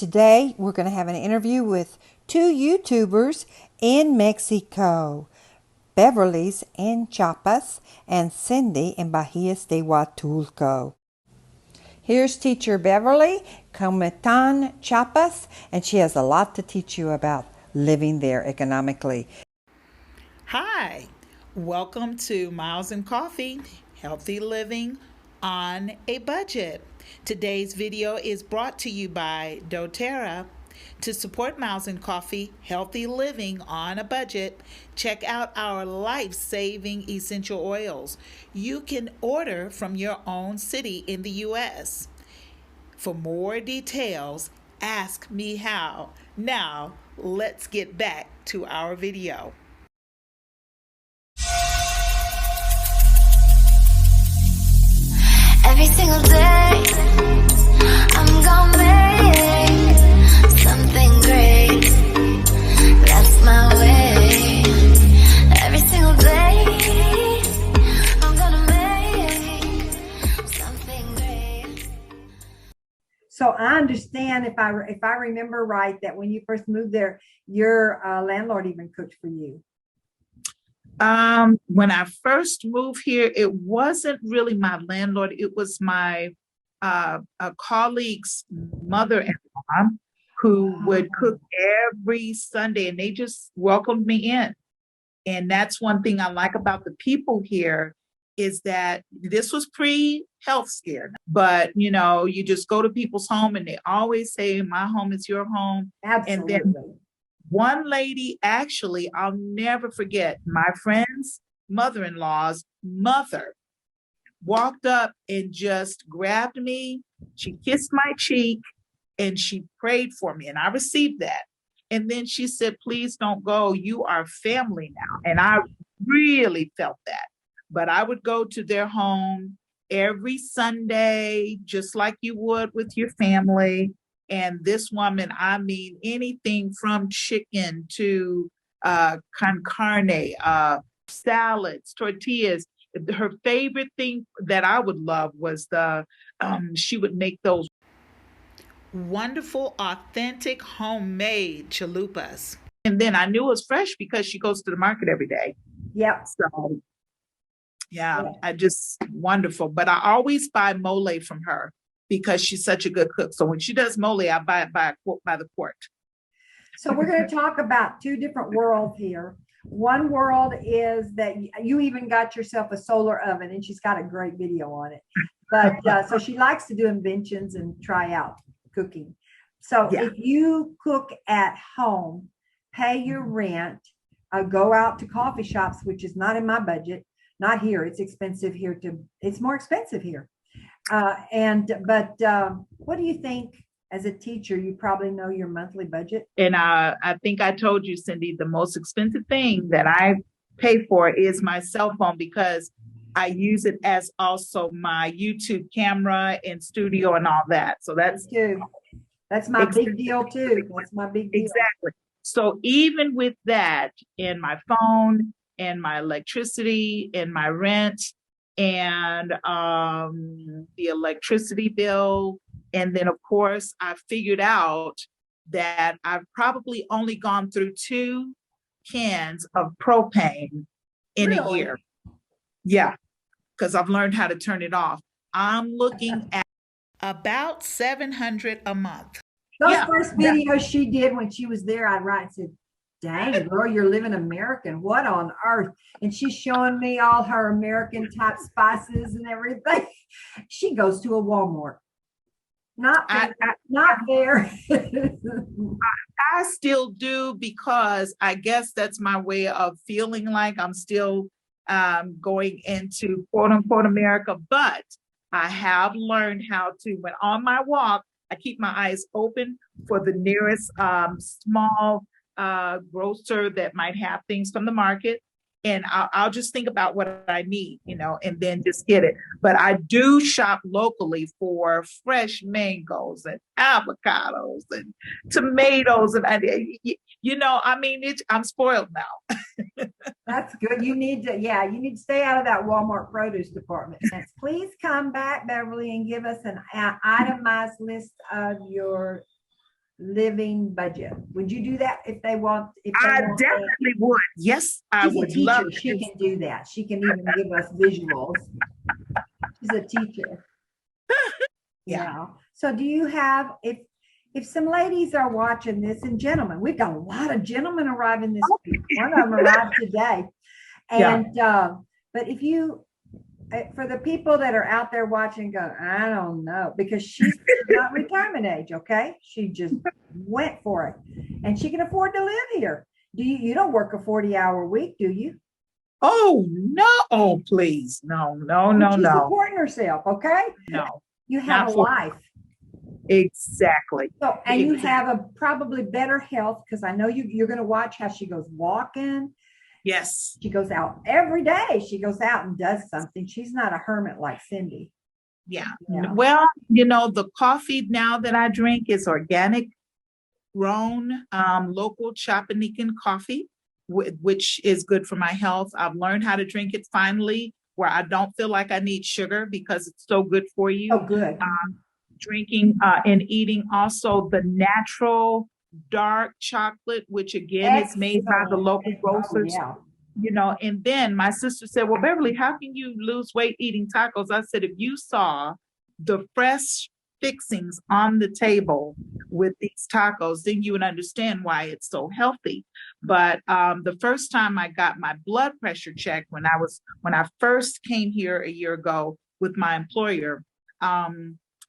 Today, we're going to have an interview with two YouTubers in Mexico, Beverly's in Chiapas and Cindy in Bajías de Huatulco. Here's teacher Beverly, Comitán, Chiapas, and she has a lot to teach you about living there economically. Hi, welcome to Miles and Coffee, Healthy Living on a Budget. Today's video is brought to you by doTERRA. To support Miles and Coffee, Healthy Living on a Budget, check out our life-saving essential oils. You can order from your own city in the U.S. For more details, ask me how. Now, let's get back to our video. Every single day, I'm gonna make something great. That's my way. Every single day, I'm gonna make something great. So I understand, if I remember right, that when you first moved there, your landlord even cooked for you. When I first moved here, it wasn't really my landlord. It was my a colleague's mother-in-law who would cook every Sunday, and they just welcomed me in. And that's one thing I like about the people here, is that this was pre-health scare, but you just go to people's home and they always say, "My home is your home." Absolutely. And then one lady, actually, I'll never forget, my friend's mother-in-law's mother walked up and just grabbed me. She kissed my cheek and she prayed for me, and I received that. And then she said, "Please don't go. You are family now." And I really felt that. But I would go to their home every Sunday, just like you would with your family. And this woman, I mean, anything from chicken to con carne, salads, tortillas. Her favorite thing that I would love was she would make those wonderful, authentic, homemade chalupas. And then I knew it was fresh because she goes to the market every day. Yep. So, yeah, I just wonderful. But I always buy mole from her, because she's such a good cook. So when she does mole, I buy it by the quart. So we're going to talk about two different worlds here. One world is that you even got yourself a solar oven, and she's got a great video on it. But so she likes to do inventions and try out cooking. So if you cook at home, pay your rent, go out to coffee shops, which is not in my budget, not here. It's expensive here it's more expensive here. But what do you think, as a teacher? You probably know your monthly budget. And I think I told you, Cindy, the most expensive thing that I pay for is my cell phone, because I use it as also my YouTube camera and studio and all that. So that's my big deal too. That's my big deal. Exactly. So even with that, and my phone and my electricity and my rent and the electricity bill. And then, of course, I figured out that I've probably only gone through 2 cans of propane in a year. Yeah, because I've learned how to turn it off. I'm looking at about $700 a month. Those first videos she did when she was there, I'd write and said, "Dang, girl, you're living American. What on earth?" And she's showing me all her American type spices and everything. She goes to a Walmart. Not fair. I still do, because I guess that's my way of feeling like I'm still going into quote unquote America. But I have learned how to, when on my walk, I keep my eyes open for the nearest small grocer that might have things from the market, and I'll just think about what I need, and then just get it. But I do shop locally for fresh mangoes and avocados and tomatoes, and I'm spoiled now. That's good. You need to stay out of that Walmart produce department. Please come back, Beverly, and give us an itemized list of your living budget. Would you do that if they want? If they I want definitely would. Yes, I she's a would teacher. love She to. can do that. She can even give us visuals. She's a teacher. Yeah. So do you have, if some ladies are watching this, and gentlemen, we've got a lot of gentlemen arriving this week. One of them arrived today. And but if you, for the people that are out there watching, go, I don't know, because she's not retirement age, okay? She just went for it, and she can afford to live here. Do you? You don't work a 40-hour week, do you? Oh no! Oh please, no. She's supporting herself, okay? No. You have a life. Exactly. So, and you have a probably better health, because I know you're going to watch how she goes walking. Yes. She goes out every day. She goes out and does something. She's not a hermit like Cindy. Yeah. Well, the coffee now that I drink is organic grown, local Chapanican coffee, which is good for my health. I've learned how to drink it finally, where I don't feel like I need sugar because it's so good for you. Oh, good. Drinking and eating also the natural dark chocolate, which again is made by the local grocers. And then my sister said, well, Beverly, how can you lose weight eating tacos? I said, if you saw the fresh fixings on the table with these tacos, then you would understand why it's so healthy. But the first time I got my blood pressure checked when I first came here a year ago with my employer,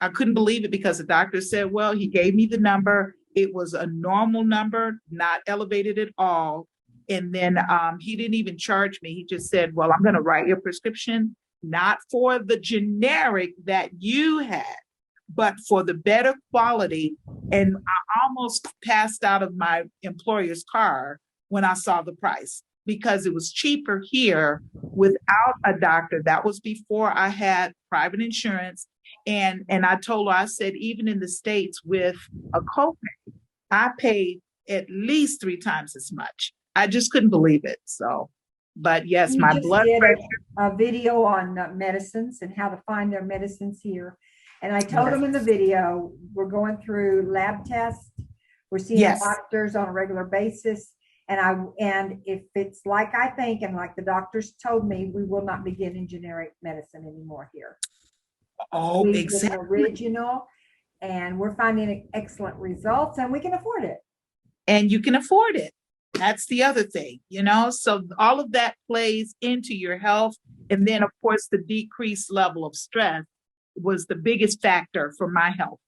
I couldn't believe it because the doctor said, well, he gave me the number. It was a normal number, not elevated at all. And then he didn't even charge me. He just said, well, I'm going to write your prescription, not for the generic that you had, but for the better quality. And I almost passed out of my employer's car when I saw the price, because it was cheaper here without a doctor. That was before I had private insurance. And I told her, I said, even in the States with a copay, I paid at least 3 times as much. I just couldn't believe it. So, but yes, my blood pressure. A video on medicines and how to find their medicines here. And I told them in the video, we're going through lab tests. We're seeing doctors on a regular basis. And if it's like I think, and like the doctors told me, we will not be getting generic medicine anymore here. Oh, exactly. Original, and we're finding excellent results, and we can afford it. And you can afford it. That's the other thing, so all of that plays into your health. And then, of course, the decreased level of stress was the biggest factor for my health.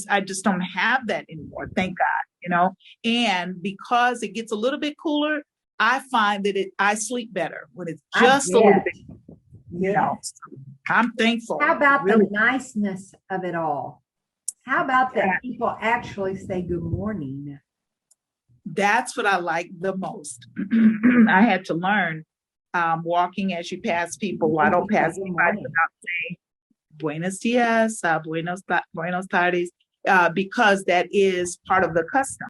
I just don't have that anymore. Thank God, and because it gets a little bit cooler, I find that I sleep better when it's just a little bit, so I'm thankful. How about the niceness of it all? How about that people actually say good morning? That's what I like the most. I had to learn walking as you pass people. I don't pass anybody without saying buenos dias, buenos tardes, because that is part of the custom.